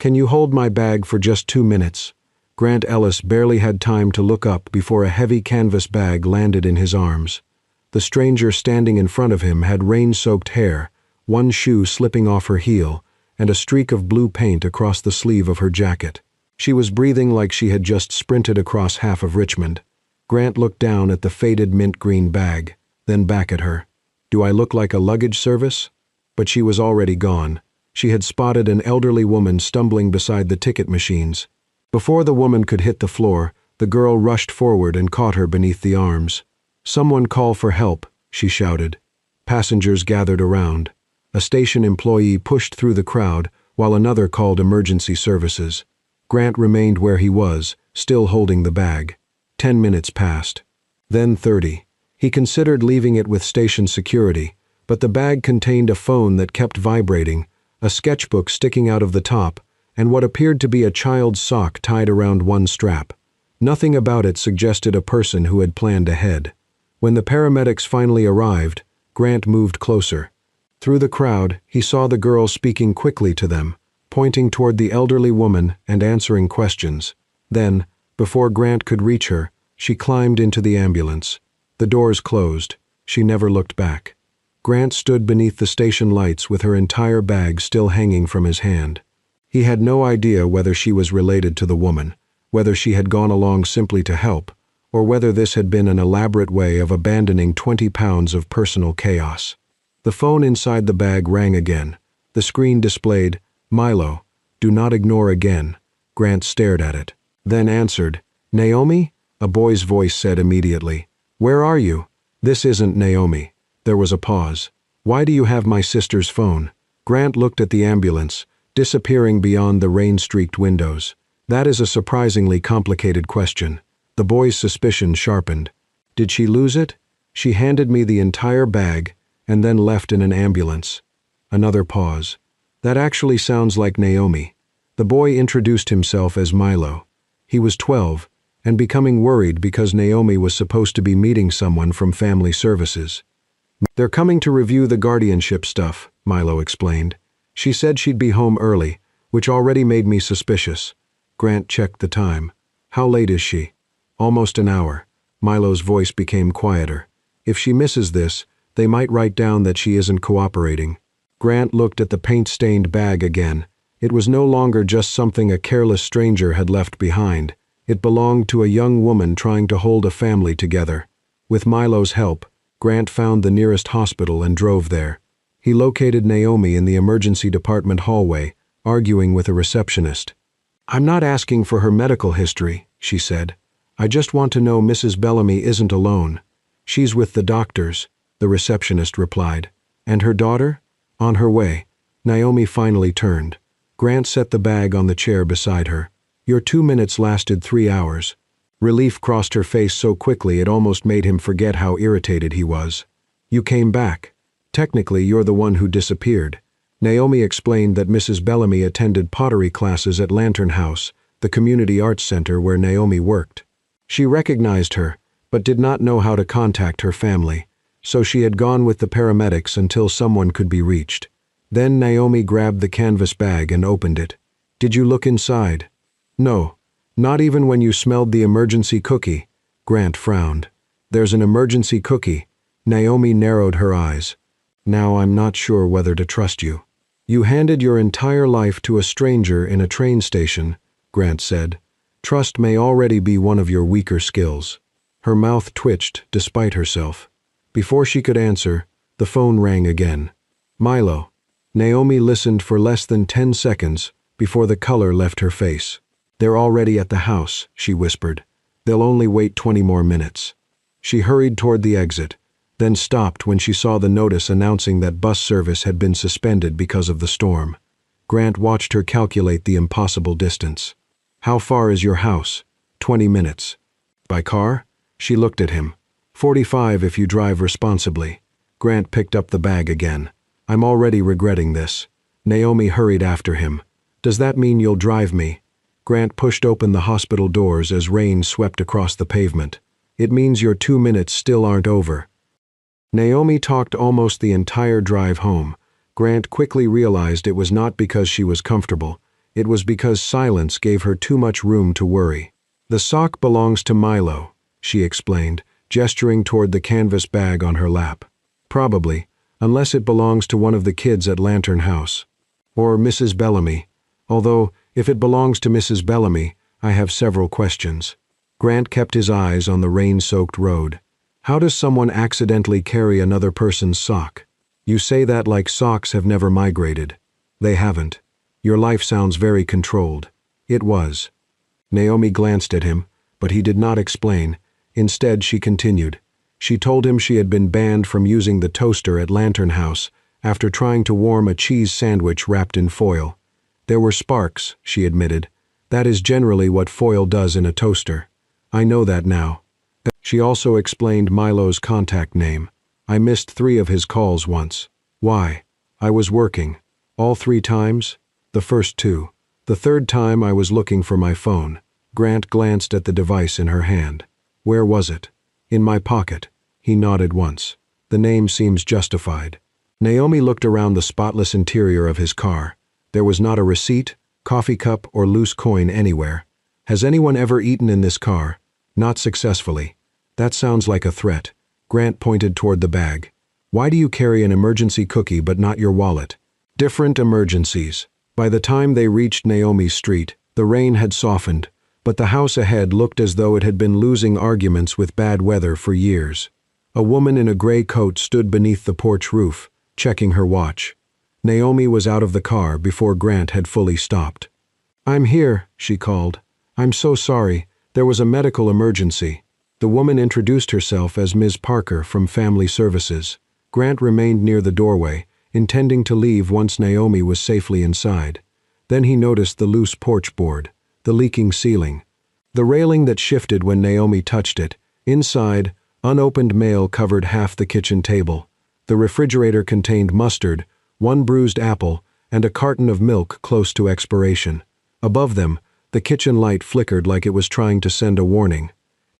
"Can you hold my bag for just 2 minutes?" Grant Ellis barely had time to look up before a heavy canvas bag landed in his arms. The stranger standing in front of him had rain-soaked hair, one shoe slipping off her heel, and a streak of blue paint across the sleeve of her jacket. She was breathing like she had just sprinted across half of Richmond. Grant looked down at the faded mint green bag, then back at her. "Do I look like a luggage service?" But she was already gone. She had spotted an elderly woman stumbling beside the ticket machines. Before the woman could hit the floor, the girl rushed forward and caught her beneath the arms. "Someone call for help," she shouted. Passengers gathered around. A station employee pushed through the crowd, while another called emergency services. Grant remained where he was, still holding the bag. 10 minutes passed. Then 30. He considered leaving it with station security, but the bag contained a phone that kept vibrating, a sketchbook sticking out of the top, and what appeared to be a child's sock tied around one strap. Nothing about it suggested a person who had planned ahead. When the paramedics finally arrived, Grant moved closer. Through the crowd, he saw the girl speaking quickly to them, pointing toward the elderly woman and answering questions. Then, before Grant could reach her, she climbed into the ambulance. The doors closed. She never looked back. Grant stood beneath the station lights with her entire bag still hanging from his hand. He had no idea whether she was related to the woman, whether she had gone along simply to help, or whether this had been an elaborate way of abandoning 20 pounds of personal chaos. The phone inside the bag rang again. The screen displayed, "Milo, do not ignore again." Grant stared at it, then answered. "Naomi?" a boy's voice said immediately. "Where are you?" "This isn't Naomi." There was a pause. "Why do you have my sister's phone?" Grant looked at the ambulance, disappearing beyond the rain-streaked windows. "That is a surprisingly complicated question." The boy's suspicion sharpened. "Did she lose it?" "She handed me the entire bag, and then left in an ambulance." Another pause. "That actually sounds like Naomi." The boy introduced himself as Milo. He was 12, and becoming worried because Naomi was supposed to be meeting someone from family services. "They're coming to review the guardianship stuff," Milo explained. "She said she'd be home early, which already made me suspicious." Grant checked the time. "How late is she?" "Almost an hour." Milo's voice became quieter. "If she misses this, they might write down that she isn't cooperating." Grant looked at the paint-stained bag again. It was no longer just something a careless stranger had left behind. It belonged to a young woman trying to hold a family together. With Milo's help, Grant found the nearest hospital and drove there. He located Naomi in the emergency department hallway, arguing with a receptionist. "I'm not asking for her medical history," she said. "I just want to know Mrs. Bellamy isn't alone." "She's with the doctors," the receptionist replied. "And her daughter?" "On her way." Naomi finally turned. Grant set the bag on the chair beside her. "Your 2 minutes lasted 3 hours." Relief crossed her face so quickly it almost made him forget how irritated he was. "You came back. Technically, you're the one who disappeared." Naomi explained that Mrs. Bellamy attended pottery classes at Lantern House, the community arts center where Naomi worked. She recognized her, but did not know how to contact her family, so she had gone with the paramedics until someone could be reached. Then Naomi grabbed the canvas bag and opened it. "Did you look inside?" "No. Not even when you smelled the emergency cookie." Grant frowned. "There's an emergency cookie." Naomi narrowed her eyes. "Now I'm not sure whether to trust you." "You handed your entire life to a stranger in a train station," Grant said. "Trust may already be one of your weaker skills." Her mouth twitched despite herself. Before she could answer, the phone rang again. "Milo." Naomi listened for less than 10 seconds before the color left her face. "They're already at the house," she whispered. "They'll only wait 20 more minutes." She hurried toward the exit, then stopped when she saw the notice announcing that bus service had been suspended because of the storm. Grant watched her calculate the impossible distance. "How far is your house?" 20 minutes. "By car?" She looked at him. 45 if you drive responsibly." Grant picked up the bag again. "I'm already regretting this." Naomi hurried after him. "Does that mean you'll drive me?" Grant pushed open the hospital doors as rain swept across the pavement. "It means your 2 minutes still aren't over." Naomi talked almost the entire drive home. Grant quickly realized it was not because she was comfortable. It was because silence gave her too much room to worry. "The sock belongs to Milo," she explained, gesturing toward the canvas bag on her lap. "Probably, unless it belongs to one of the kids at Lantern House. Or Mrs. Bellamy. Although, if it belongs to Mrs. Bellamy, I have several questions." Grant kept his eyes on the rain-soaked road. "How does someone accidentally carry another person's sock? You say that like socks have never migrated. They haven't. Your life sounds very controlled." It was. Naomi glanced at him, but he did not explain. Instead, she continued. She told him she had been banned from using the toaster at Lantern House after trying to warm a cheese sandwich wrapped in foil. "There were sparks," she admitted. "That is generally what foil does in a toaster. I know that now." She also explained Milo's contact name. "I missed 3 of his calls once." "Why?" "I was working." "All 3 times?" "The first 2. The third time I was looking for my phone." Grant glanced at the device in her hand. "Where was it?" "In my pocket." He nodded once. "The name seems justified." Naomi looked around the spotless interior of his car. There was not a receipt, coffee cup, or loose coin anywhere. "Has anyone ever eaten in this car?" "Not successfully." "That sounds like a threat." Grant pointed toward the bag. "Why do you carry an emergency cookie but not your wallet?" Different emergencies. By the time they reached Naomi's street, the rain had softened, but the house ahead looked as though it had been losing arguments with bad weather for years. A woman in a gray coat stood beneath the porch roof, checking her watch. Naomi was out of the car before Grant had fully stopped. "I'm here," she called. "I'm so sorry. There was a medical emergency." The woman introduced herself as Ms. Parker from Family Services. Grant remained near the doorway, intending to leave once Naomi was safely inside. Then he noticed the loose porch board, the leaking ceiling, the railing that shifted when Naomi touched it. Inside, unopened mail covered half the kitchen table. The refrigerator contained mustard, 1 bruised apple, and a carton of milk close to expiration. Above them, the kitchen light flickered like it was trying to send a warning.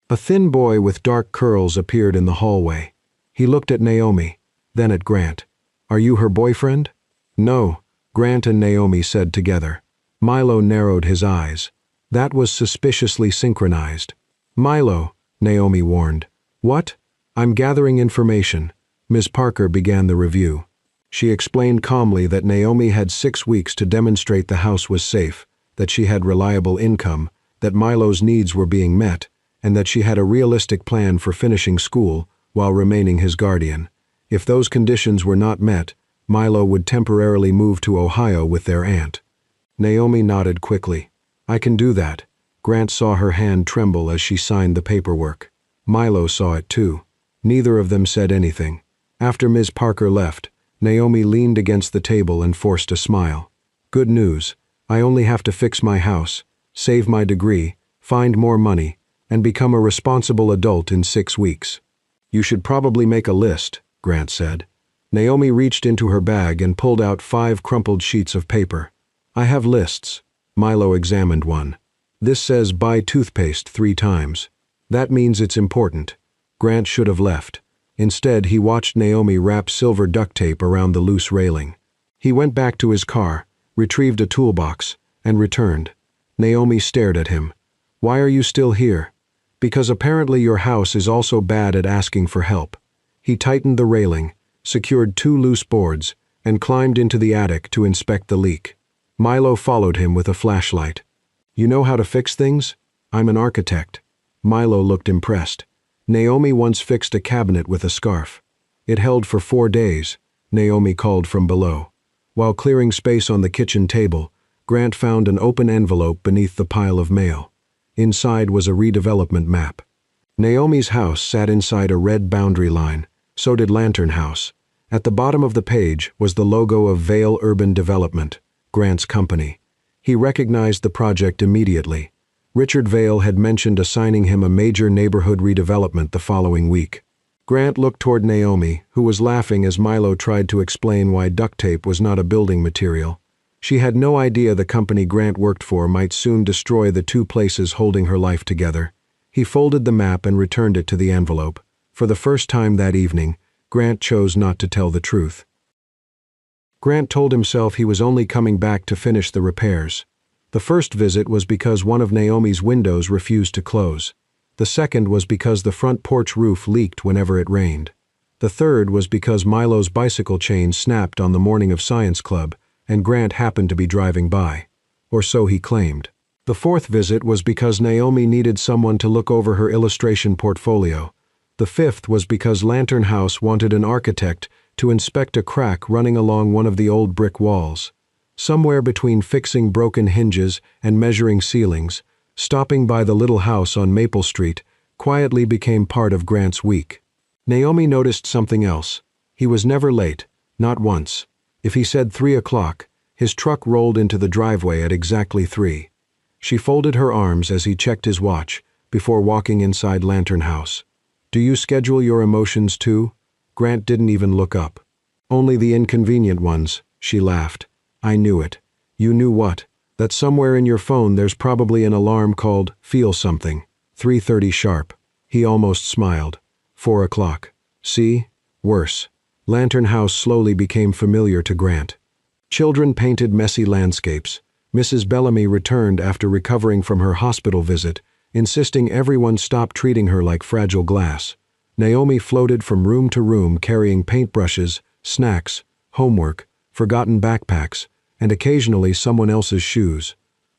A thin boy with dark curls appeared in the hallway. He looked at Naomi, then at Grant. "Are you her boyfriend?" "No," Grant and Naomi said together. Milo narrowed his eyes. That was suspiciously synchronized. "Milo," Naomi warned. "What?" "I'm gathering information." Ms. Parker began the review. She explained calmly that Naomi had 6 weeks to demonstrate the house was safe, that she had reliable income, that Milo's needs were being met, and that she had a realistic plan for finishing school while remaining his guardian. If those conditions were not met, Milo would temporarily move to Ohio with their aunt. Naomi nodded quickly. "I can do that." Grant saw her hand tremble as she signed the paperwork. Milo saw it too. Neither of them said anything. After Ms. Parker left, Naomi leaned against the table and forced a smile. "Good news. I only have to fix my house, save my degree, find more money, and become a responsible adult in 6 weeks." "You should probably make a list," Grant said. Naomi reached into her bag and pulled out 5 crumpled sheets of paper. "I have lists." Milo examined one. "This says buy toothpaste 3 times. That means it's important." Grant should have left. Instead, he watched Naomi wrap silver duct tape around the loose railing. He went back to his car, retrieved a toolbox, and returned. Naomi stared at him. "Why are you still here?" "Because apparently your house is also bad at asking for help." He tightened the railing, secured 2 loose boards, and climbed into the attic to inspect the leak. Milo followed him with a flashlight. "You know how to fix things?" "I'm an architect." Milo looked impressed. "Naomi once fixed a cabinet with a scarf. It held for 4 days," Naomi called from below. While clearing space on the kitchen table, Grant found an open envelope beneath the pile of mail. Inside was a redevelopment map. Naomi's house sat inside a red boundary line. So did Lantern House. At the bottom of the page was the logo of Vale Urban Development, Grant's company. He recognized the project immediately. Richard Vale had mentioned assigning him a major neighborhood redevelopment the following week. Grant looked toward Naomi, who was laughing as Milo tried to explain why duct tape was not a building material. She had no idea the company Grant worked for might soon destroy the 2 places holding her life together. He folded the map and returned it to the envelope. For the first time that evening, Grant chose not to tell the truth. Grant told himself he was only coming back to finish the repairs. The first visit was because one of Naomi's windows refused to close. The second was because the front porch roof leaked whenever it rained. The third was because Milo's bicycle chain snapped on the morning of science club, and Grant happened to be driving by. Or so he claimed. The fourth visit was because Naomi needed someone to look over her illustration portfolio. The fifth was because Lantern House wanted an architect to inspect a crack running along one of the old brick walls. Somewhere between fixing broken hinges and measuring ceilings, stopping by the little house on Maple Street quietly became part of Grant's week. Naomi noticed something else. He was never late, not once. If he said 3 o'clock, his truck rolled into the driveway at exactly 3. She folded her arms as he checked his watch before walking inside Lantern House. "Do you schedule your emotions too?" Grant didn't even look up. "Only the inconvenient ones," she laughed. "I knew it." "You knew what?" "That somewhere in your phone there's probably an alarm called Feel Something. 3:30 sharp." He almost smiled. 4 o'clock. See? Worse. Lantern House slowly became familiar to Grant. Children painted messy landscapes. Mrs. Bellamy returned after recovering from her hospital visit, insisting everyone stop treating her like fragile glass. Naomi floated from room to room carrying paintbrushes, snacks, homework, forgotten backpacks, and occasionally someone else's shoes.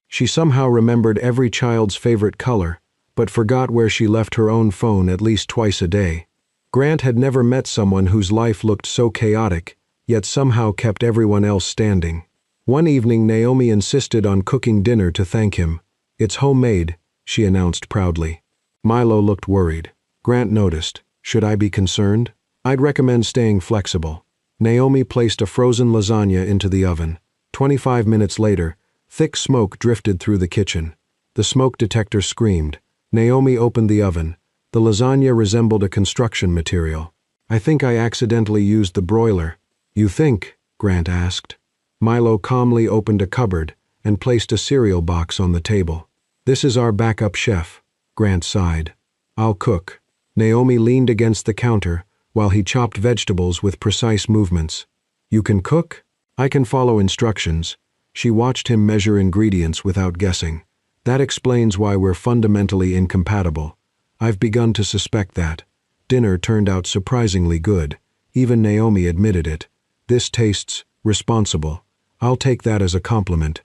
She somehow remembered every child's favorite color, but forgot where she left her own phone at least twice a day. Grant had never met someone whose life looked so chaotic, yet somehow kept everyone else standing. One evening Naomi insisted on cooking dinner to thank him. "It's homemade," she announced proudly. Milo looked worried. Grant noticed. "Should I be concerned?" "I'd recommend staying flexible." Naomi placed a frozen lasagna into the oven. 25 minutes later, thick smoke drifted through the kitchen. The smoke detector screamed. Naomi opened the oven. The lasagna resembled a construction material. "I think I accidentally used the broiler." "You think?" Grant asked. Milo calmly opened a cupboard and placed a cereal box on the table. "This is our backup chef," Grant sighed. "I'll cook." Naomi leaned against the counter while he chopped vegetables with precise movements. "You can cook?" "I can follow instructions." She watched him measure ingredients without guessing. "That explains why we're fundamentally incompatible. I've begun to suspect that." Dinner turned out surprisingly good. Even Naomi admitted it. "This tastes responsible." "I'll take that as a compliment."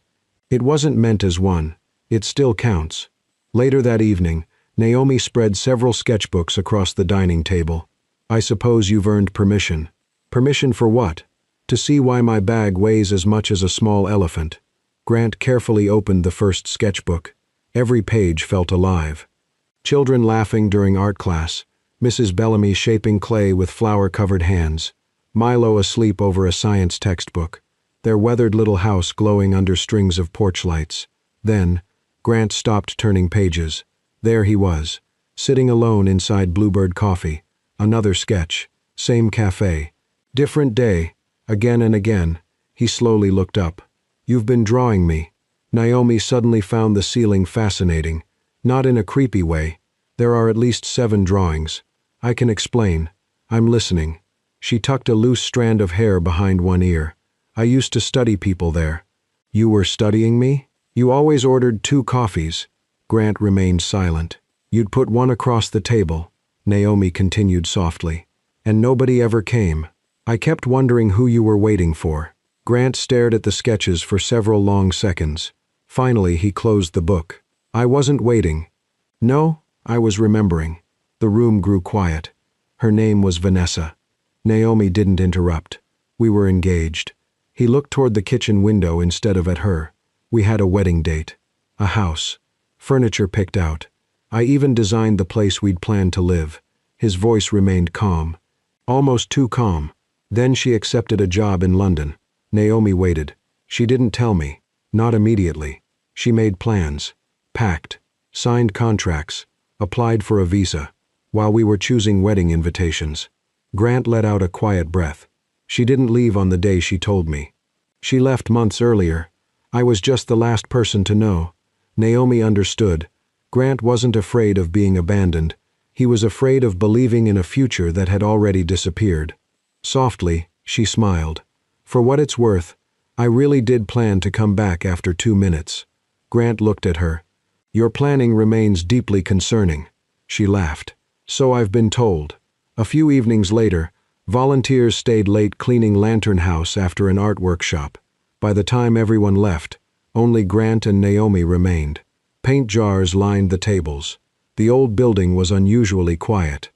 It wasn't meant as one. It still counts. Later that evening, Naomi spread several sketchbooks across the dining table. "I suppose you've earned permission." "Permission for what?" "To see why my bag weighs as much as a small elephant." Grant carefully opened the first sketchbook. Every page felt alive. Children laughing during art class, Mrs. Bellamy shaping clay with flower-covered hands, Milo asleep over a science textbook, their weathered little house glowing under strings of porch lights. Then, Grant stopped turning pages. There he was, sitting alone inside Bluebird Coffee. Another sketch, same cafe. Different day, again and again. He slowly looked up. "You've been drawing me." Naomi suddenly found the ceiling fascinating. Not in a creepy way. "There are at least 7 drawings. I can explain. I'm listening." She tucked a loose strand of hair behind one ear. "I used to study people there." "You were studying me?" "You always ordered 2 coffees." Grant remained silent. "You'd put one across the table," Naomi continued softly. "And nobody ever came. I kept wondering who you were waiting for." Grant stared at the sketches for several long seconds. Finally, he closed the book. "I wasn't waiting." "No, I was remembering." The room grew quiet. Her name was Vanessa. Naomi didn't interrupt. "We were engaged." He looked toward the kitchen window instead of at her. "We had a wedding date. A house. Furniture picked out. I even designed the place we'd planned to live." His voice remained calm. Almost too calm. "Then she accepted a job in London." Naomi waited. "She didn't tell me. Not immediately. She made plans. Packed. Signed contracts. Applied for a visa. While we were choosing wedding invitations." Grant let out a quiet breath. "She didn't leave on the day she told me. She left months earlier. I was just the last person to know." Naomi understood. Grant wasn't afraid of being abandoned. He was afraid of believing in a future that had already disappeared. Softly, she smiled. "For what it's worth, I really did plan to come back after 2 minutes." Grant looked at her. Your planning remains deeply concerning. She laughed. So I've been told. A few evenings later, volunteers stayed late cleaning Lantern House after an art workshop. By the time everyone left, only Grant and Naomi remained. Paint jars lined the tables. The old building was unusually quiet.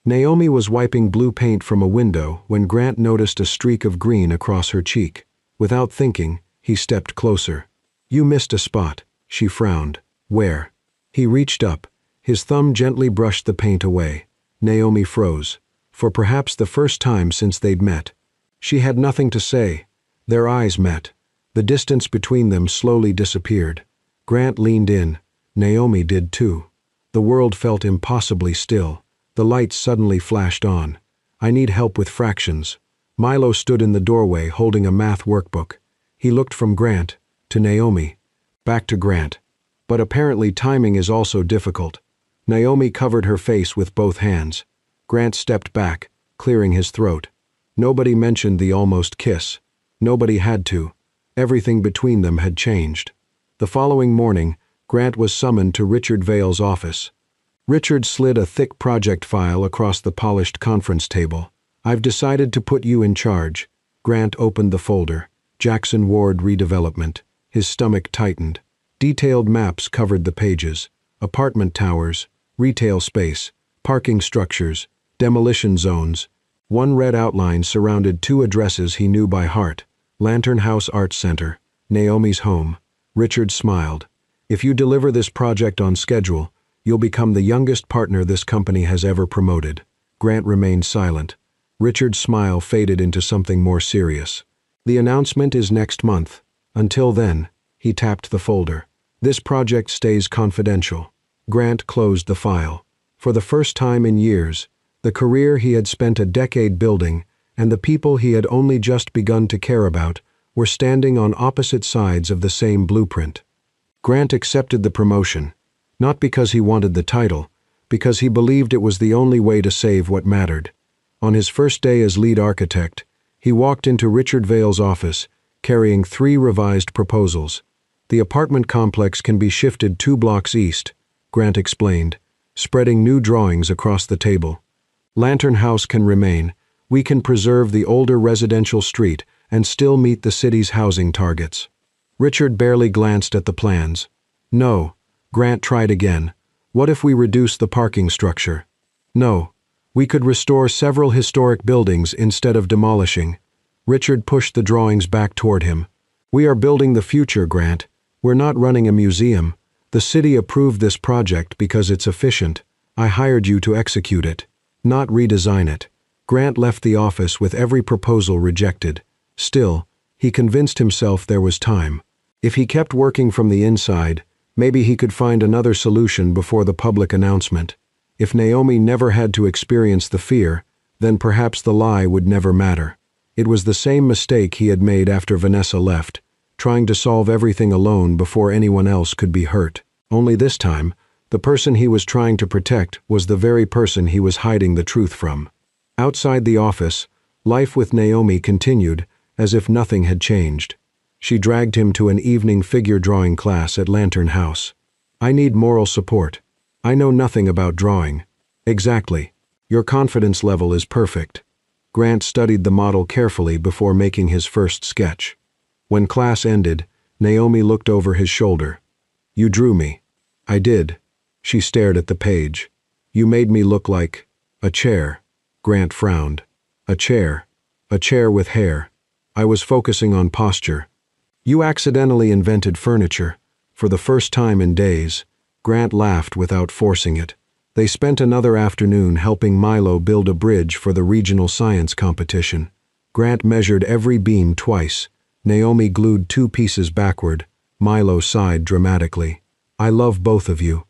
Naomi was wiping blue paint from a window when Grant noticed a streak of green across her cheek. Without thinking, he stepped closer. You missed a spot, she frowned. Where? He reached up. His thumb gently brushed the paint away. Naomi froze. For perhaps the first time since they'd met. She had nothing to say. Their eyes met. The distance between them slowly disappeared. Grant leaned in. Naomi did too. The world felt impossibly still. The lights suddenly flashed on. I need help with fractions. Milo stood in the doorway holding a math workbook. He looked from Grant to Naomi, back to Grant. But apparently timing is also difficult. Naomi covered her face with both hands. Grant stepped back, clearing his throat. Nobody mentioned the almost kiss. Nobody had to. Everything between them had changed. The following morning, Grant was summoned to Richard Vale's office. Richard slid a thick project file across the polished conference table. I've decided to put you in charge. Grant opened the folder. Jackson Ward redevelopment. His stomach tightened. Detailed maps covered the pages. Apartment towers, retail space, parking structures, demolition zones. One red outline surrounded two addresses he knew by heart. Lantern House Arts Center, Naomi's home. Richard smiled. If you deliver this project on schedule, you'll become the youngest partner this company has ever promoted. Grant remained silent. Richard's smile faded into something more serious. The announcement is next month. Until then, he tapped the folder. This project stays confidential. Grant closed the file. For the first time in years, the career he had spent a decade building and the people he had only just begun to care about were standing on opposite sides of the same blueprint. Grant accepted the promotion, not because he wanted the title, because he believed it was the only way to save what mattered. On his first day as lead architect, he walked into Richard Vale's office, carrying 3 revised proposals. The apartment complex can be shifted 2 blocks east, Grant explained, spreading new drawings across the table. Lantern House can remain. We can preserve the older residential street and still meet the city's housing targets. Richard barely glanced at the plans. No. Grant tried again. What if we reduce the parking structure? No. We could restore several historic buildings instead of demolishing. Richard pushed the drawings back toward him. We are building the future, Grant. We're not running a museum. The city approved this project because it's efficient. I hired you to execute it, not redesign it. Grant left the office with every proposal rejected. Still, he convinced himself there was time. If he kept working from the inside, maybe he could find another solution before the public announcement. If Naomi never had to experience the fear, then perhaps the lie would never matter. It was the same mistake he had made after Vanessa left, trying to solve everything alone before anyone else could be hurt. Only this time, the person he was trying to protect was the very person he was hiding the truth from. Outside the office, life with Naomi continued as if nothing had changed. She dragged him to an evening figure drawing class at Lantern House. I need moral support. I know nothing about drawing. Exactly. Your confidence level is perfect. Grant studied the model carefully before making his first sketch. When class ended, Naomi looked over his shoulder. You drew me. I did. She stared at the page. You made me look like a chair. Grant frowned. A chair. A chair with hair. I was focusing on posture. You accidentally invented furniture. For the first time in days, Grant laughed without forcing it. They spent another afternoon helping Milo build a bridge for the regional science competition. Grant measured every beam twice. Naomi glued 2 pieces backward. Milo sighed dramatically. I love both of you.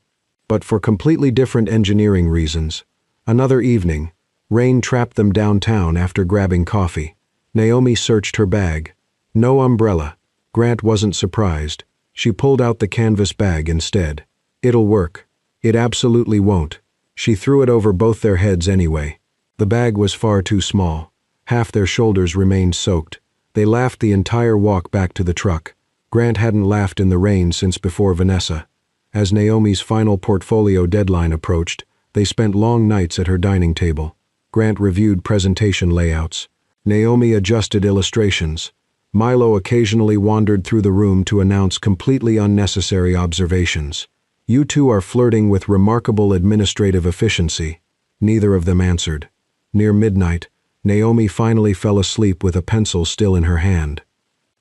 But for completely different engineering reasons. Another evening, rain trapped them downtown after grabbing coffee. Naomi searched her bag. No umbrella. Grant wasn't surprised. She pulled out the canvas bag instead. It'll work. It absolutely won't. She threw it over both their heads anyway. The bag was far too small. Half their shoulders remained soaked. They laughed the entire walk back to the truck. Grant hadn't laughed in the rain since before Vanessa. As Naomi's final portfolio deadline approached, they spent long nights at her dining table. Grant reviewed presentation layouts. Naomi adjusted illustrations. Milo occasionally wandered through the room to announce completely unnecessary observations. "You two are flirting with remarkable administrative efficiency." Neither of them answered. Near midnight, Naomi finally fell asleep with a pencil still in her hand.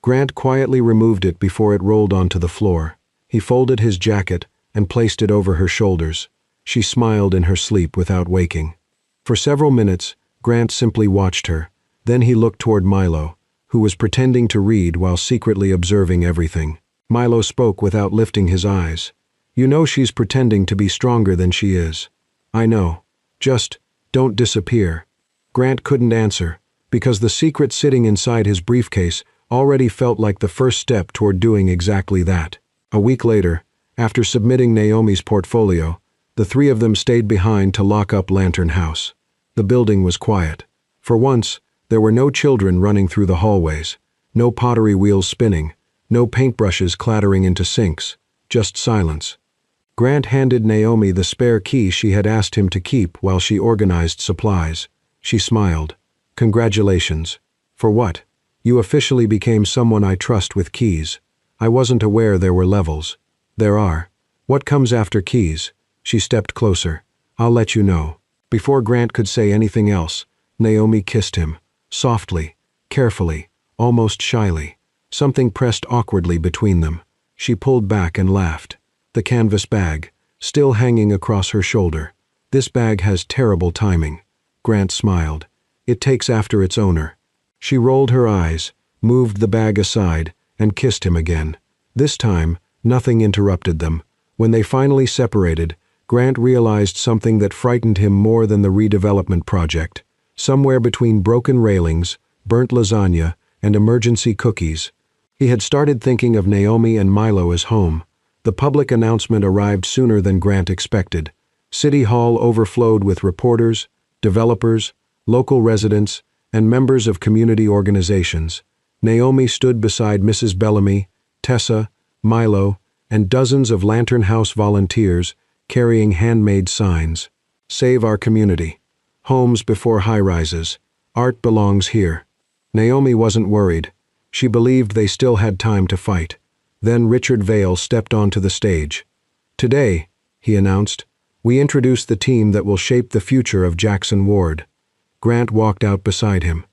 Grant quietly removed it before it rolled onto the floor. He folded his jacket and placed it over her shoulders. She smiled in her sleep without waking. For several minutes, Grant simply watched her. Then he looked toward Milo, who was pretending to read while secretly observing everything. Milo spoke without lifting his eyes. "You know she's pretending to be stronger than she is." "I know. Just don't disappear." Grant couldn't answer, because the secret sitting inside his briefcase already felt like the first step toward doing exactly that. A week later, after submitting Naomi's portfolio, the three of them stayed behind to lock up Lantern House. The building was quiet. For once, there were no children running through the hallways, no pottery wheels spinning, no paintbrushes clattering into sinks, just silence. Grant handed Naomi the spare key she had asked him to keep while she organized supplies. She smiled. "Congratulations." "For what?" "You officially became someone I trust with keys. I wasn't aware there were levels." "There are." "What comes after keys?" She stepped closer. "I'll let you know." Before Grant could say anything else, Naomi kissed him. Softly, carefully, almost shyly. Something pressed awkwardly between them. She pulled back and laughed. The canvas bag, still hanging across her shoulder. "This bag has terrible timing." Grant smiled. "It takes after its owner." She rolled her eyes, moved the bag aside, and kissed him again. This time, nothing interrupted them. When they finally separated, Grant realized something that frightened him more than the redevelopment project. Somewhere between broken railings, burnt lasagna, and emergency cookies, he had started thinking of Naomi and Milo as home. The public announcement arrived sooner than Grant expected. City Hall overflowed with reporters, developers, local residents, and members of community organizations. Naomi stood beside Mrs. Bellamy, Tessa, Milo, and dozens of Lantern House volunteers carrying handmade signs. "Save our community. Homes before high-rises. Art belongs here." Naomi wasn't worried. She believed they still had time to fight. Then Richard Vale stepped onto the stage. "Today," he announced, "we introduce the team that will shape the future of Jackson Ward." Grant walked out beside him.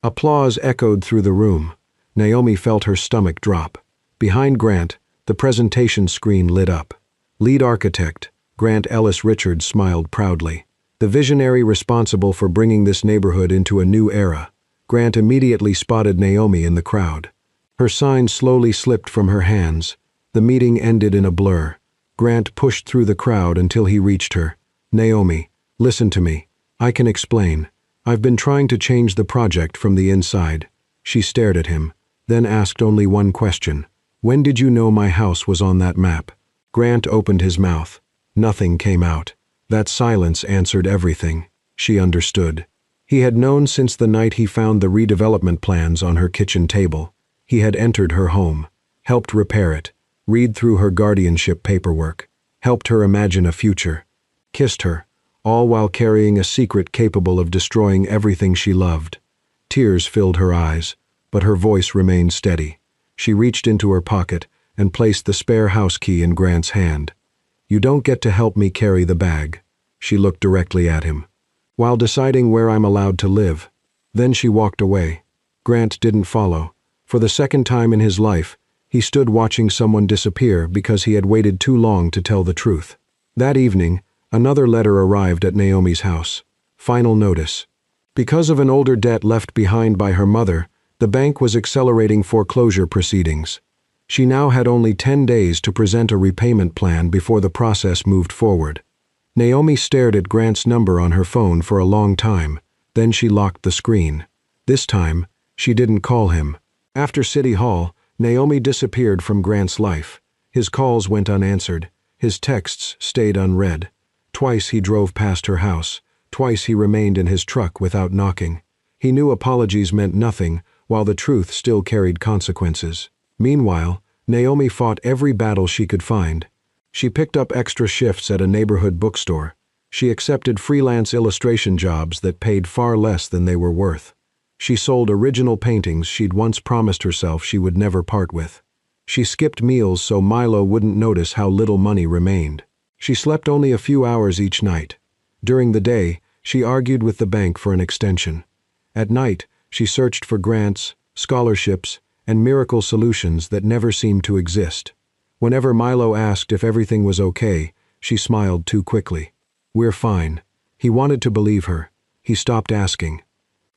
Applause echoed through the room. Naomi felt her stomach drop. Behind Grant, the presentation screen lit up. Lead architect, Grant Ellis Richards, smiled proudly. The visionary responsible for bringing this neighborhood into a new era. Grant immediately spotted Naomi in the crowd. Her sign slowly slipped from her hands. The meeting ended in a blur. Grant pushed through the crowd until he reached her. "Naomi, listen to me. I can explain. I've been trying to change the project from the inside." She stared at him, then asked only one question. "When did you know my house was on that map?" Grant opened his mouth. Nothing came out. That silence answered everything. She understood. He had known since the night he found the redevelopment plans on her kitchen table. He had entered her home, helped repair it, read through her guardianship paperwork, helped her imagine a future, kissed her, all while carrying a secret capable of destroying everything she loved. Tears filled her eyes, but her voice remained steady. She reached into her pocket and placed the spare house key in Grant's hand. "You don't get to help me carry the bag." She looked directly at him. "While deciding where I'm allowed to live." Then she walked away. Grant didn't follow. For the second time in his life, he stood watching someone disappear because he had waited too long to tell the truth. That evening, another letter arrived at Naomi's house. Final notice. Because of an older debt left behind by her mother, the bank was accelerating foreclosure proceedings. She now had only 10 days to present a repayment plan before the process moved forward. Naomi stared at Grant's number on her phone for a long time, then she locked the screen. This time, she didn't call him. After City Hall, Naomi disappeared from Grant's life. His calls went unanswered. His texts stayed unread. Twice he drove past her house. Twice he remained in his truck without knocking. He knew apologies meant nothing, while the truth still carried consequences. Meanwhile, Naomi fought every battle she could find. She picked up extra shifts at a neighborhood bookstore. She accepted freelance illustration jobs that paid far less than they were worth. She sold original paintings she'd once promised herself she would never part with. She skipped meals so Milo wouldn't notice how little money remained. She slept only a few hours each night. During the day, she argued with the bank for an extension. At night, she searched for grants, scholarships, and miracle solutions that never seemed to exist. Whenever Milo asked if everything was okay, she smiled too quickly. "We're fine." He wanted to believe her. He stopped asking.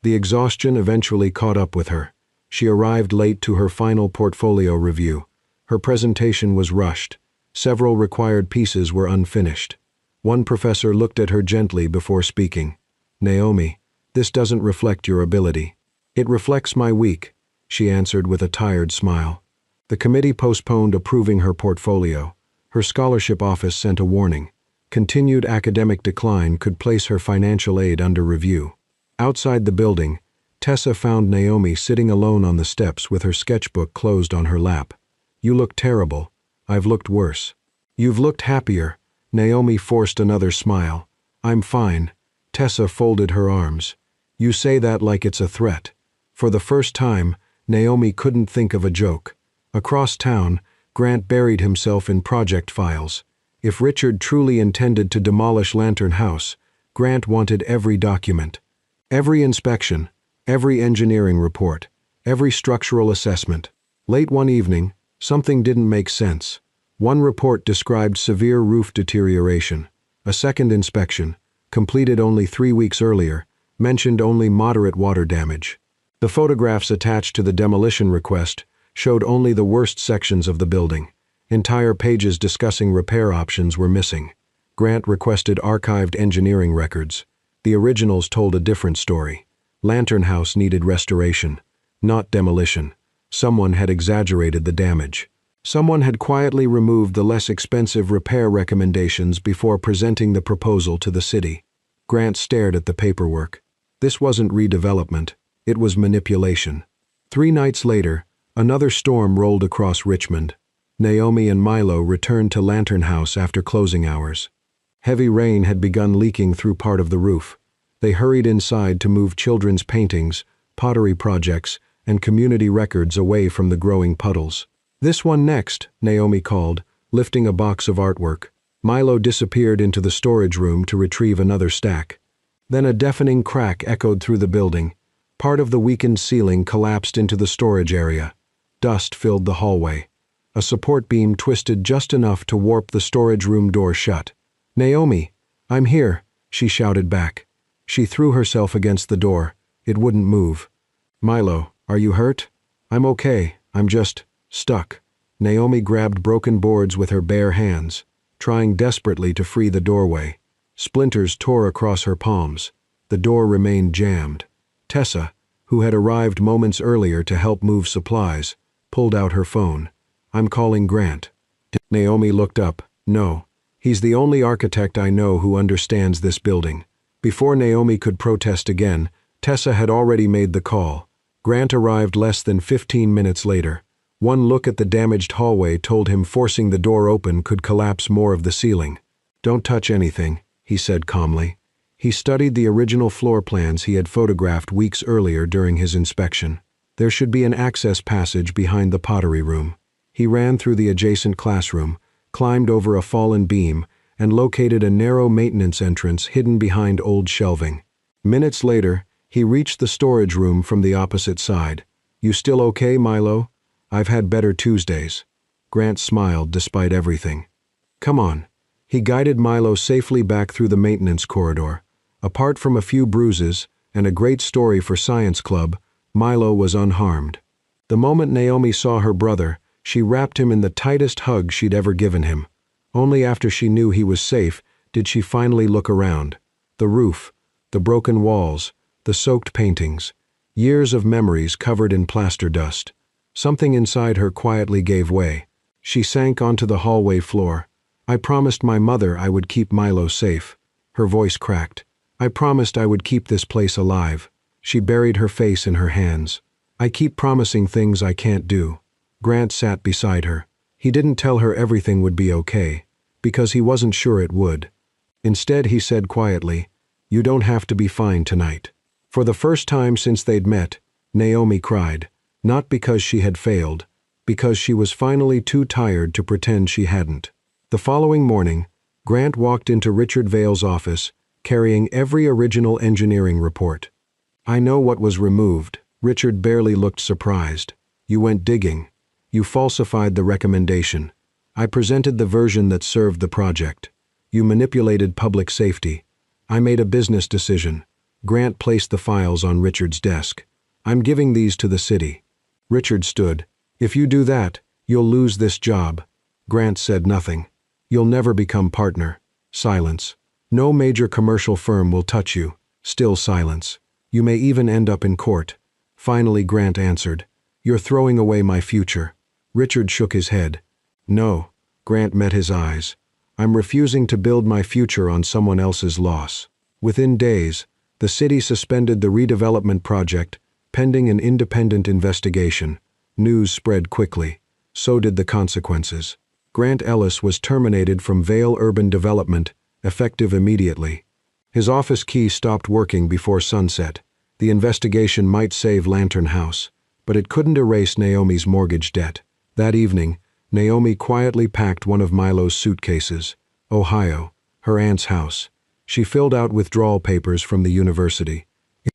The exhaustion eventually caught up with her. She arrived late to her final portfolio review. Her presentation was rushed. Several required pieces were unfinished. One professor looked at her gently before speaking. "Naomi, this doesn't reflect your ability." "It reflects my week," she answered with a tired smile. The committee postponed approving her portfolio. Her scholarship office sent a warning. Continued academic decline could place her financial aid under review. Outside the building, Tessa found Naomi sitting alone on the steps with her sketchbook closed on her lap. "You look terrible. I've looked worse." "You've looked happier." Naomi forced another smile. "I'm fine." Tessa folded her arms. "You say that like it's a threat." For the first time, Naomi couldn't think of a joke. Across town, Grant buried himself in project files. If Richard truly intended to demolish Lantern House, Grant wanted every document. Every inspection, every engineering report, every structural assessment. Late one evening, something didn't make sense. One report described severe roof deterioration. A second inspection, completed only 3 weeks earlier, mentioned only moderate water damage. The photographs attached to the demolition request showed only the worst sections of the building. Entire pages discussing repair options were missing. Grant requested archived engineering records. The originals told a different story. Lantern House needed restoration, not demolition. Someone had exaggerated the damage. Someone had quietly removed the less expensive repair recommendations before presenting the proposal to the city. Grant stared at the paperwork. This wasn't redevelopment. It was manipulation. 3 nights later, another storm rolled across Richmond. Naomi and Milo returned to Lantern House after closing hours. Heavy rain had begun leaking through part of the roof. They hurried inside to move children's paintings, pottery projects, and community records away from the growing puddles. "This one next," Naomi called, lifting a box of artwork. Milo disappeared into the storage room to retrieve another stack. Then a deafening crack echoed through the building. Part of the weakened ceiling collapsed into the storage area. Dust filled the hallway. A support beam twisted just enough to warp the storage room door shut. "Naomi, I'm here," she shouted back. She threw herself against the door. It wouldn't move. "Milo, are you hurt?" "I'm okay. I'm just stuck." Naomi grabbed broken boards with her bare hands, trying desperately to free the doorway. Splinters tore across her palms. The door remained jammed. Tessa, who had arrived moments earlier to help move supplies, pulled out her phone. "I'm calling Grant." Naomi looked up. "No. He's the only architect I know who understands this building." Before Naomi could protest again, Tessa had already made the call. Grant arrived less than 15 minutes later. One look at the damaged hallway told him forcing the door open could collapse more of the ceiling. "Don't touch anything," he said calmly. He studied the original floor plans he had photographed weeks earlier during his inspection. There should be an access passage behind the pottery room. He ran through the adjacent classroom, climbed over a fallen beam, and located a narrow maintenance entrance hidden behind old shelving. Minutes later, he reached the storage room from the opposite side. "You still okay, Milo?" "I've had better Tuesdays." Grant smiled despite everything. "Come on." He guided Milo safely back through the maintenance corridor. Apart from a few bruises and a great story for science club, Milo was unharmed. The moment Naomi saw her brother, she wrapped him in the tightest hug she'd ever given him. Only after she knew he was safe did she finally look around. The roof, the broken walls, the soaked paintings, years of memories covered in plaster dust. Something inside her quietly gave way. She sank onto the hallway floor. "I promised my mother I would keep Milo safe." Her voice cracked. "I promised I would keep this place alive." She buried her face in her hands. "I keep promising things I can't do." Grant sat beside her. He didn't tell her everything would be okay, because he wasn't sure it would. Instead, he said quietly, "You don't have to be fine tonight." For the first time since they'd met, Naomi cried, not because she had failed, because she was finally too tired to pretend she hadn't. The following morning, Grant walked into Richard Vale's office, carrying every original engineering report. "I know what was removed." Richard barely looked surprised. "You went digging. You falsified the recommendation. I presented the version that served the project. You manipulated public safety. I made a business decision." Grant placed the files on Richard's desk. "I'm giving these to the city." Richard stood. "If you do that, you'll lose this job." Grant said nothing. "You'll never become partner." Silence. "No major commercial firm will touch you." Still silence. "You may even end up in court." Finally Grant answered, "You're throwing away my future." Richard shook his head. "No." Grant met his eyes. "I'm refusing to build my future on someone else's loss." Within days, the city suspended the redevelopment project, pending an independent investigation. News spread quickly. So did the consequences. Grant Ellis was terminated from Vale Urban Development, effective immediately. His office key stopped working before sunset. The investigation might save Lantern House, but it couldn't erase Naomi's mortgage debt. That evening, Naomi quietly packed one of Milo's suitcases. Ohio, her aunt's house. She filled out withdrawal papers from the university.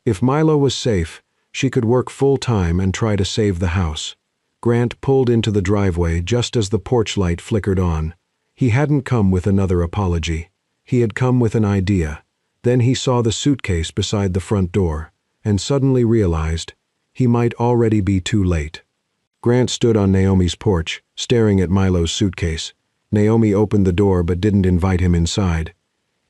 If Milo was safe, she could work full-time and try to save the house. Grant pulled into the driveway just as the porch light flickered on. He hadn't come with another apology. He had come with an idea. Then he saw the suitcase beside the front door, and suddenly realized he might already be too late. Grant stood on Naomi's porch, staring at Milo's suitcase. Naomi opened the door but didn't invite him inside.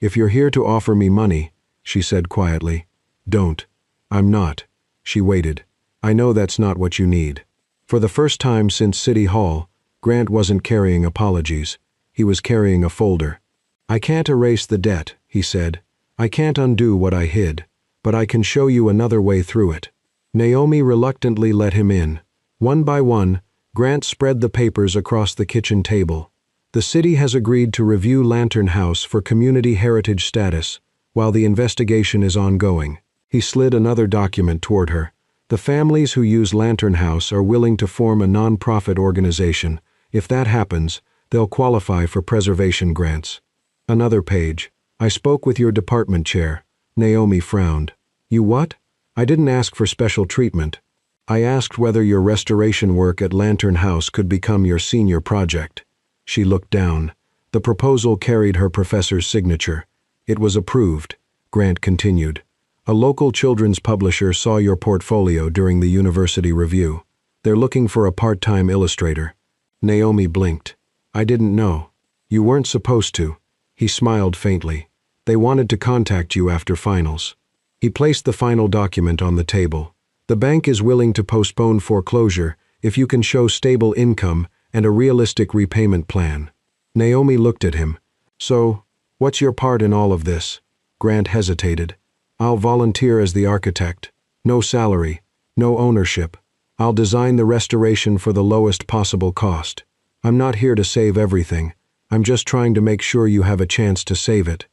"If you're here to offer me money," she said quietly. "Don't." "I'm not." She waited. "I know that's not what you need." For the first time since City Hall, Grant wasn't carrying apologies. He was carrying a folder. "I can't erase the debt," he said. "I can't undo what I hid, but I can show you another way through it." Naomi reluctantly let him in. One by one, Grant spread the papers across the kitchen table. "The city has agreed to review Lantern House for community heritage status while the investigation is ongoing." He slid another document toward her. "The families who use Lantern House are willing to form a non-profit organization. If that happens, they'll qualify for preservation grants." Another page. "I spoke with your department chair." Naomi frowned. "You what?" "I didn't ask for special treatment. I asked whether your restoration work at Lantern House could become your senior project." She looked down. The proposal carried her professor's signature. "It was approved," Grant continued. "A local children's publisher saw your portfolio during the university review. They're looking for a part-time illustrator." Naomi blinked. "I didn't know." "You weren't supposed to." He smiled faintly. "They wanted to contact you after finals." He placed the final document on the table. "The bank is willing to postpone foreclosure if you can show stable income and a realistic repayment plan." Naomi looked at him. "So, what's your part in all of this?" Grant hesitated. "I'll volunteer as the architect. No salary, no ownership. I'll design the restoration for the lowest possible cost. I'm not here to save everything. I'm just trying to make sure you have a chance to save it."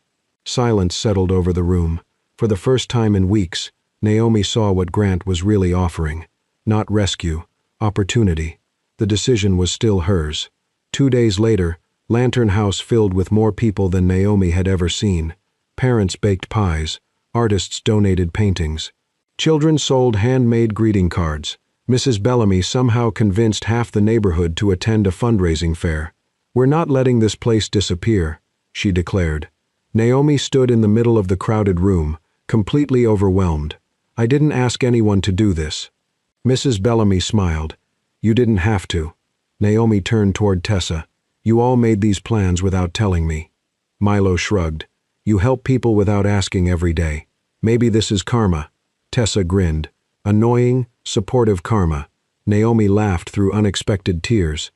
Silence settled over the room. For the first time in weeks, Naomi saw what Grant was really offering. Not rescue, opportunity. The decision was still hers. 2 days later, Lantern House filled with more people than Naomi had ever seen. Parents baked pies. Artists donated paintings. Children sold handmade greeting cards. Mrs. Bellamy somehow convinced half the neighborhood to attend a fundraising fair. "We're not letting this place disappear," she declared. Naomi stood in the middle of the crowded room, completely overwhelmed. "I didn't ask anyone to do this." Mrs. Bellamy smiled. "You didn't have to." Naomi turned toward Tessa. "You all made these plans without telling me." Milo shrugged. "You help people without asking every day. Maybe this is karma." Tessa grinned. Annoying, supportive karma. Naomi laughed through unexpected tears.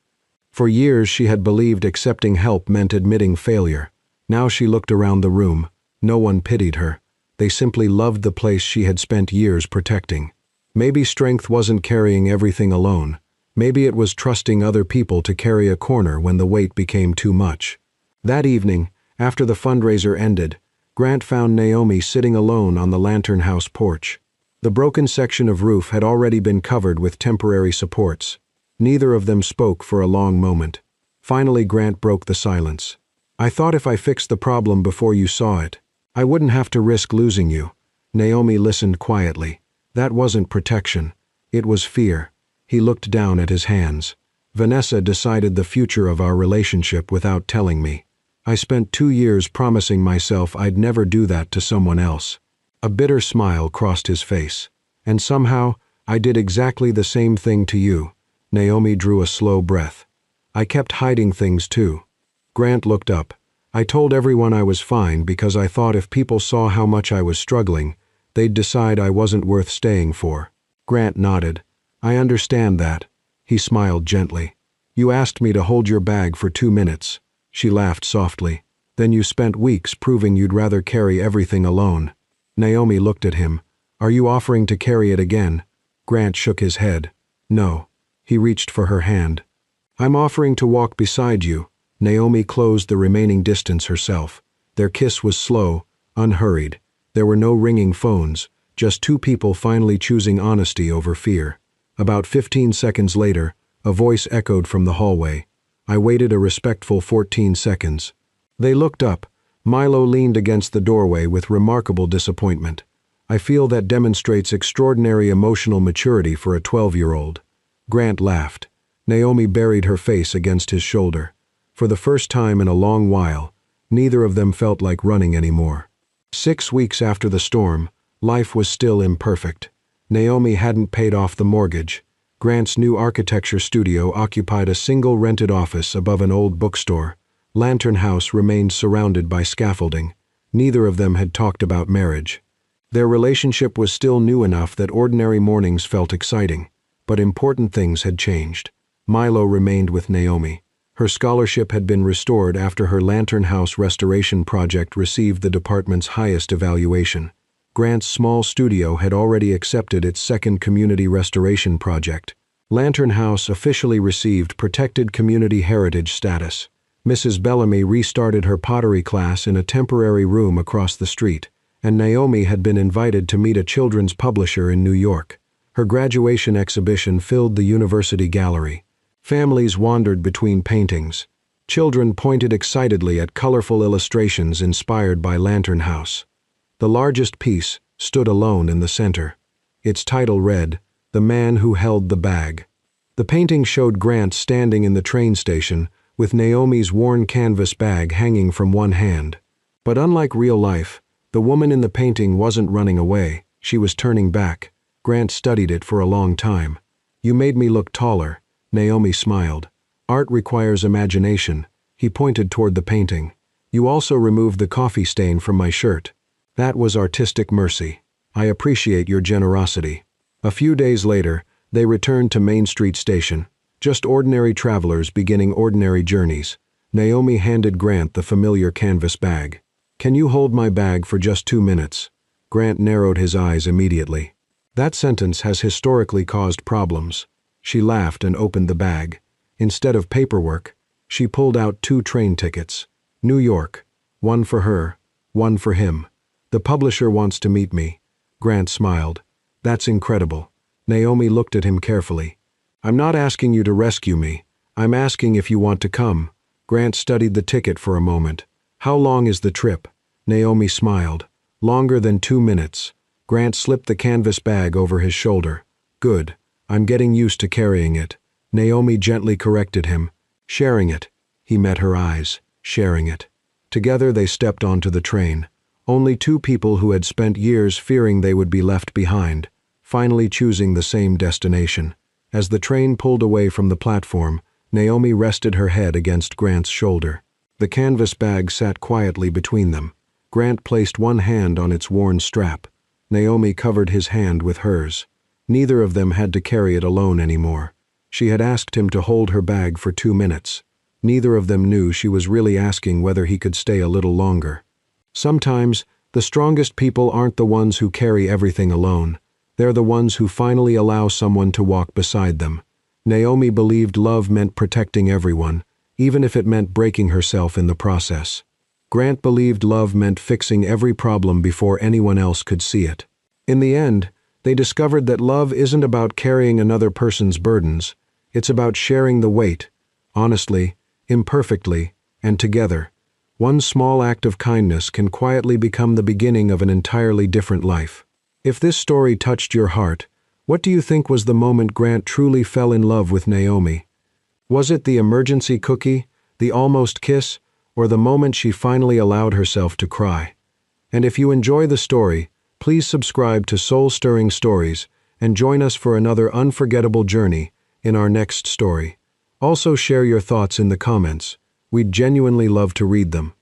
For years she had believed accepting help meant admitting failure. Now she looked around the room. No one pitied her. They simply loved the place she had spent years protecting. Maybe strength wasn't carrying everything alone. Maybe it was trusting other people to carry a corner when the weight became too much. That evening, after the fundraiser ended, Grant found Naomi sitting alone on the Lantern House porch. The broken section of roof had already been covered with temporary supports. Neither of them spoke for a long moment. Finally, Grant broke the silence. "I thought if I fixed the problem before you saw it, I wouldn't have to risk losing you." Naomi listened quietly. That wasn't protection. It was fear. He looked down at his hands. "Vanessa decided the future of our relationship without telling me. I spent 2 years promising myself I'd never do that to someone else." A bitter smile crossed his face. "And somehow, I did exactly the same thing to you." Naomi drew a slow breath. "I kept hiding things too." Grant looked up. "I told everyone I was fine because I thought if people saw how much I was struggling, they'd decide I wasn't worth staying for." Grant nodded. "I understand that." He smiled gently. "You asked me to hold your bag for 2 minutes." She laughed softly. "Then you spent weeks proving you'd rather carry everything alone." Naomi looked at him. "Are you offering to carry it again?" Grant shook his head. "No." He reached for her hand. "I'm offering to walk beside you." Naomi closed the remaining distance herself. Their kiss was slow, unhurried. There were no ringing phones, just two people finally choosing honesty over fear. About 15 seconds later, a voice echoed from the hallway. I waited a respectful 14 seconds. They looked up. Milo leaned against the doorway with remarkable disappointment. "I feel that demonstrates extraordinary emotional maturity for a 12-year-old. Grant laughed. Naomi buried her face against his shoulder. For the first time in a long while, neither of them felt like running anymore. 6 weeks after the storm, life was still imperfect. Naomi hadn't paid off the mortgage. Grant's new architecture studio occupied a single rented office above an old bookstore. Lantern House remained surrounded by scaffolding. Neither of them had talked about marriage. Their relationship was still new enough that ordinary mornings felt exciting, but important things had changed. Milo remained with Naomi. Her scholarship had been restored after her Lantern House restoration project received the department's highest evaluation. Grant's small studio had already accepted its second community restoration project. Lantern House officially received protected community heritage status. Mrs. Bellamy restarted her pottery class in a temporary room across the street, and Naomi had been invited to meet a children's publisher in New York. Her graduation exhibition filled the university gallery. Families wandered between paintings. Children pointed excitedly at colorful illustrations inspired by Lantern House. The largest piece stood alone in the center. Its title read, "The Man Who Held the Bag." The painting showed Grant standing in the train station with Naomi's worn canvas bag hanging from one hand. But unlike real life, the woman in the painting wasn't running away, she was turning back. Grant studied it for a long time. "You made me look taller." Naomi smiled. "Art requires imagination." He pointed toward the painting. "You also removed the coffee stain from my shirt. That was artistic mercy. I appreciate your generosity." A few days later, they returned to Main Street Station. Just ordinary travelers beginning ordinary journeys. Naomi handed Grant the familiar canvas bag. "Can you hold my bag for just 2 minutes?" Grant narrowed his eyes immediately. That sentence has historically caused problems. She laughed and opened the bag. Instead of paperwork, she pulled out 2 train tickets. New York. One for her, one for him. "The publisher wants to meet me." Grant smiled. "That's incredible." Naomi looked at him carefully. "I'm not asking you to rescue me. I'm asking if you want to come." Grant studied the ticket for a moment. "How long is the trip?" Naomi smiled. "Longer than 2 minutes." Grant slipped the canvas bag over his shoulder. "Good. I'm getting used to carrying it." Naomi gently corrected him. "Sharing it." He met her eyes. Sharing it. Together they stepped onto the train. Only 2 people who had spent years fearing they would be left behind, finally choosing the same destination. As the train pulled away from the platform, Naomi rested her head against Grant's shoulder. The canvas bag sat quietly between them. Grant placed one hand on its worn strap. Naomi covered his hand with hers. Neither of them had to carry it alone anymore. She had asked him to hold her bag for 2 minutes. Neither of them knew she was really asking whether he could stay a little longer. Sometimes, the strongest people aren't the ones who carry everything alone. They're the ones who finally allow someone to walk beside them. Naomi believed love meant protecting everyone, even if it meant breaking herself in the process. Grant believed love meant fixing every problem before anyone else could see it. In the end, they discovered that love isn't about carrying another person's burdens, it's about sharing the weight, honestly, imperfectly, and together. One small act of kindness can quietly become the beginning of an entirely different life. If this story touched your heart, what do you think was the moment Grant truly fell in love with Naomi? Was it the emergency cookie, the almost kiss, or the moment she finally allowed herself to cry? And if you enjoy the story, please subscribe to Soul-Stirring Stories and join us for another unforgettable journey in our next story. Also share your thoughts in the comments. We'd genuinely love to read them.